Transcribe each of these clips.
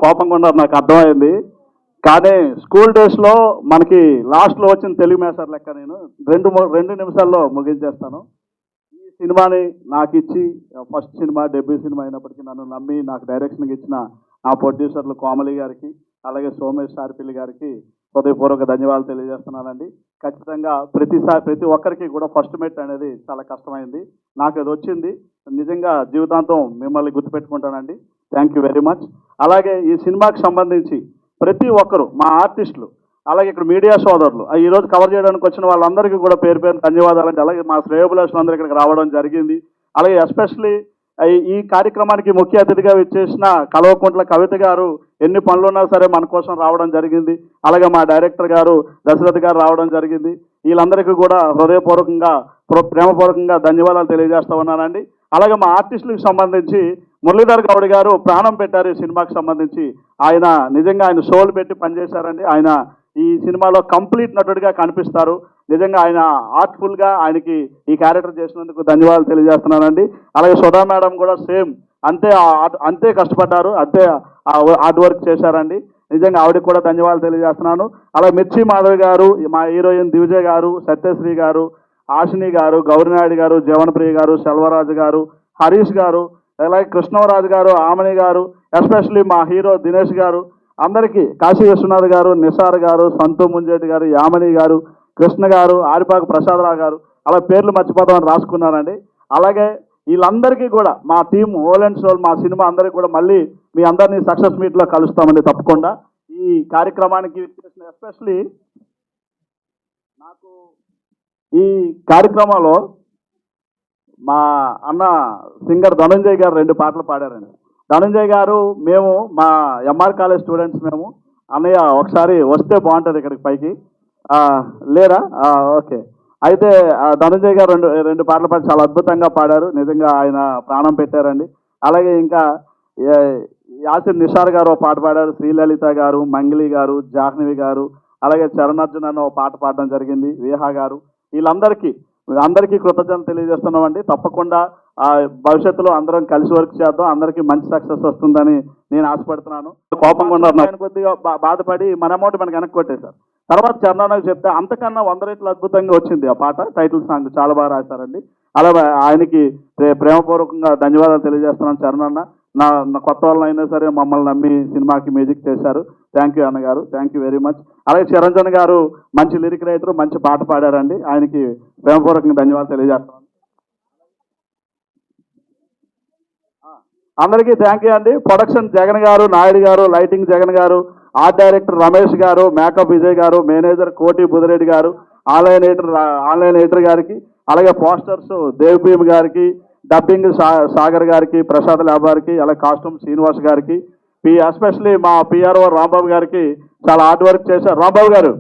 కోపంగా ఉన్నారు నాకు అర్థమైంది. కానీ స్కూల్ డేస్లో మనకి లాస్ట్లో వచ్చిన తెలుగు మేసర్ లెక్క నేను 2 నిమిషాల్లో ముగించేస్తాను. ఈ సినిమాని నాకు ఇచ్చి ఫస్ట్ సినిమా డెబ్యూ సినిమా అయినప్పటికీ నన్ను నమ్మి నాకు డైరెక్షన్కి ఇచ్చిన నా ప్రొడ్యూసర్లు కోమలి గారికి అలాగే సోమేష్ సార్పిల్లి గారికి హృదయపూర్వక ధన్యవాదాలు తెలియజేస్తున్నానండి. ఖచ్చితంగా ప్రతి ఒక్కరికి కూడా ఫస్ట్ మెట్ అనేది చాలా కష్టమైంది. నాకు అది వచ్చింది. నిజంగా జీవితాంతం మిమ్మల్ని గుర్తుపెట్టుకుంటానండి. Thank you very much. అలాగే ఈ సినిమాకి సంబంధించి ప్రతి ఒక్కరు మా ఆర్టిస్టులు అలాగే ఇక్కడ మీడియా సోదరులు ఈరోజు కవర్ చేయడానికి వచ్చిన వాళ్ళందరికీ కూడా పేరు పేరు ధన్యవాదాలండి. అలాగే మా శ్రేయోభిలాషులందరూ ఇక్కడికి రావడం జరిగింది. అలాగే ఎస్పెషలీ ఈ కార్యక్రమానికి ముఖ్య అతిథిగా విచ్చేసిన కల్వకుంట్ల కవిత గారు ఎన్ని పనులున్నా సరే మన కోసం రావడం జరిగింది. అలాగే మా డైరెక్టర్ గారు దశరథ్ గారు రావడం జరిగింది. వీళ్ళందరికీ కూడా హృదయపూర్వకంగా ప్రేమపూర్వకంగా ధన్యవాదాలు తెలియజేస్తా ఉన్నానండి. అలాగే మా ఆర్టిస్టులకు సంబంధించి మురళీధర్ గౌడ్ గారు ప్రాణం పెట్టారు ఈ సినిమాకి సంబంధించి. ఆయన నిజంగా ఆయన సోల్ పెట్టి పనిచేశారండి. ఆయన ఈ సినిమాలో కంప్లీట్ నటుడిగా కనిపిస్తారు. నిజంగా ఆయన ఆర్ట్ఫుల్గా ఆయనకి ఈ క్యారెక్టర్ చేసినందుకు ధన్యవాదాలు తెలియజేస్తున్నానండి. అలాగే సుధా మేడం కూడా సేమ్ అంతే కష్టపడ్డారు, అంతే హార్డ్ వర్క్ చేశారండి. నిజంగా ఆవిడకి కూడా ధన్యవాదాలు తెలియజేస్తున్నాను. అలాగే మిర్చి మాధవ్ గారు, మా హీరోయిన్ దివిజయ్ గారు, సత్యశ్రీ గారు, ఆశిని గారు, గౌరినాయుడు గారు, జవన్ప్రియ గారు, సెల్వరాజు గారు, హరీష్ గారు, అలాగే కృష్ణరాజు గారు, ఆమని గారు, ఎస్పెషలీ మా హీరో దినేష్ గారు, అందరికీ కాశీ విశ్వనాథ్ గారు, నిసార్ గారు, సంతు ముంజేటి గారు, యామని గారు, కృష్ణ గారు, ఆరిపాకు ప్రసాదరావు గారు, అలా పేర్లు మర్చిపోతామని రాసుకున్నానండి. అలాగే వీళ్ళందరికీ కూడా మా టీం హోల్ అండ్ సోల్ మా సినిమా అందరికీ కూడా మళ్ళీ మీ అందరినీ సక్సెస్ మీట్లో కలుస్తామండి తప్పకుండా. ఈ కార్యక్రమానికి ఎస్పెషలీ నాకు ఈ కార్యక్రమంలో మా అన్న సింగర్ ధనంజయ్ గారు 2 పాటలు పాడారండి. ధనంజయ్ గారు మేము మా ఎంఆర్ కాలేజ్ స్టూడెంట్స్ మేము అన్నయ్య ఒకసారి వస్తే బాగుంటుంది ఇక్కడికి పైకి లేరా? ఓకే. అయితే ధనంజయ్ గారు రెండు పాటలు పాడి చాలా అద్భుతంగా పాడారు. నిజంగా ఆయన ప్రాణం పెట్టారండి. అలాగే ఇంకా యాసిర్ నిషార్ గారు ఒక పాట పాడారు, శ్రీలలిత గారు, మంగిలి గారు, జాహ్నవి గారు, అలాగే చరణార్జున్ అన్న ఒక పాట పాడడం జరిగింది, విహా గారు. వీళ్ళందరికీ కృతజ్ఞతలు తెలియజేస్తున్నామండి. తప్పకుండా భవిష్యత్తులో అందరం కలిసి వర్క్ చేద్దాం, అందరికీ మంచి సక్సెస్ వస్తుందని నేను ఆశపడుతున్నాను. కోపంగా ఉన్నారు ఆయన కొద్దిగా బాధపడి మన అమౌంట్ మనకి వెనక్కి కొట్టేశారు. తర్వాత చరణానికి చెప్తే అంతకన్నా 100 రెట్లు అద్భుతంగా వచ్చింది ఆ పాట. టైటిల్ సాంగ్ చాలా బాగా రాశారండి. అలా ఆయనకి ప్రేమపూర్వకంగా ధన్యవాదాలు తెలియజేస్తున్నాను. చరణ్ నా కొత్త వాళ్ళని అయినా సరే మమ్మల్ని నమ్మి సినిమాకి మ్యూజిక్ చేశారు. థ్యాంక్ యూ అన్నగారు, థ్యాంక్ యూ వెరీ మచ్. అలాగే చిరంజన్ గారు మంచి లిరిక్ రైటర్, మంచి పాట పాడారండి. ఆయనకి ప్రేమపూర్వకంగా ధన్యవాదాలు తెలియజేస్తున్నాను. అందరికీ థ్యాంక్ యూ అండి. ప్రొడక్షన్ జగన్ గారు, నాయుడు గారు, లైటింగ్ జగన్ గారు, ఆర్ట్ డైరెక్టర్ రమేష్ గారు, మేకప్ విజయ్ గారు, మేనేజర్ కోటి బుదిరెడ్డి గారు, ఆన్లైన్ ఎడిటర్ గారికి, అలాగే పోస్టర్స్ దేవ్భీమ్ గారికి, డబ్బింగ్ సాగర్ గారికి, ప్రసాద్ ల్యాబ్ గారికి, అలాగే కాస్ట్యూమ్ శ్రీనివాస్ గారికి, ఎస్పెషలీ మా పిఆర్ఓ రాంబాబు గారికి చాలా హార్డ్ వర్క్ చేశారు. రాంబాబు గారు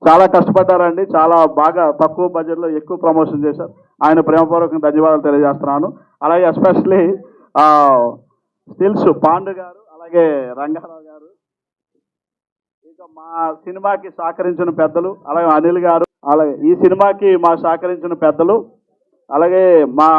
చాలా కష్టపడ్డారండి. చాలా బాగా తక్కువ బడ్జెట్లో ఎక్కువ ప్రమోషన్ చేశారు. ఆయన ప్రేమపూర్వకంగా ధన్యవాదాలు తెలియజేస్తున్నాను. అలాగే ఎస్పెషలీ స్టిల్స్ పాండు గారు, అలాగే రంగారావు గారు, ఇంకా మా సినిమాకి సహకరించిన పెద్దలు, అలాగే అనిల్ గారు, అలాగే ఈ సినిమాకి మా సహకరించిన పెద్దలు, అలాగే మా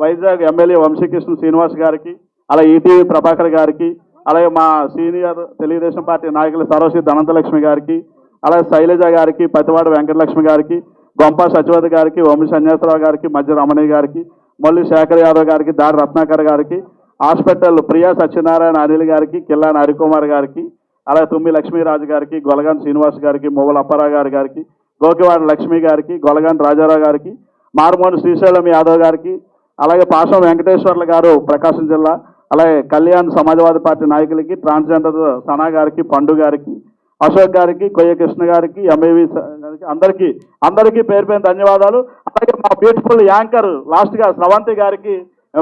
వైజాగ్ ఎమ్మెల్యే వంశీకృష్ణ శ్రీనివాస్ గారికి, అలాగే ఈటీవీ ప్రభాకర్ గారికి, అలాగే మా సీనియర్ తెలుగుదేశం పార్టీ నాయకులు సర్వశ్రీ ధనంతలక్ష్మి గారికి, అలాగే శైలజ గారికి, పతివాడ వెంకటలక్ష్మి గారికి, గొంప సచివతి గారికి, వంశీ సన్యాసరావు గారికి, మధ్య రమణయ్య గారికి, మల్లి శేఖర్ యాదవ్ గారికి, దాడి రత్నాకర్ గారికి, హాస్పిటల్ ప్రియా సత్యనారాయణ అనిల్ గారికి, కిల్లాని హరికుమార్ గారికి, అలాగే తుమ్మి లక్ష్మీరాజు గారికి, గొలగాన్ శ్రీనివాస్ గారికి, మొవ్వల అప్పారావు గారికి, గోకివాడ లక్ష్మి గారికి, గొలగాన్ రాజారావు గారికి, మారుమోని శ్రీశైలం యాదవ్ గారికి, అలాగే పాశం వెంకటేశ్వర్ల గారు ప్రకాశం జిల్లా, అలాగే కళ్యాణ్ సమాజ్వాదీ పార్టీ నాయకులకి, ట్రాన్స్జెండర్ సనా గారికి, పండు గారికి, అశోక్ గారికి, కొయ్య కృష్ణ గారికి, ఎంఏవి గారికి, అందరికీ పేరు పేరు ధన్యవాదాలు. అలాగే మా బ్యూటిఫుల్ యాంకర్ లాస్ట్గా స్రవంతి గారికి,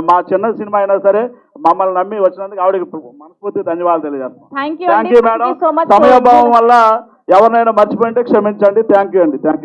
మా చిన్న సినిమా అయినా సరే మమ్మల్ని నమ్మి వచ్చినందుకు ఆవిడకి మనస్ఫూర్తి ధన్యవాదాలు తెలియజేస్తాం. Thank you madam. సమయాభావం వల్ల ఎవరినైనా మర్చిపోయింటే క్షమించండి. థ్యాంక్ యూ అండి. Thank you.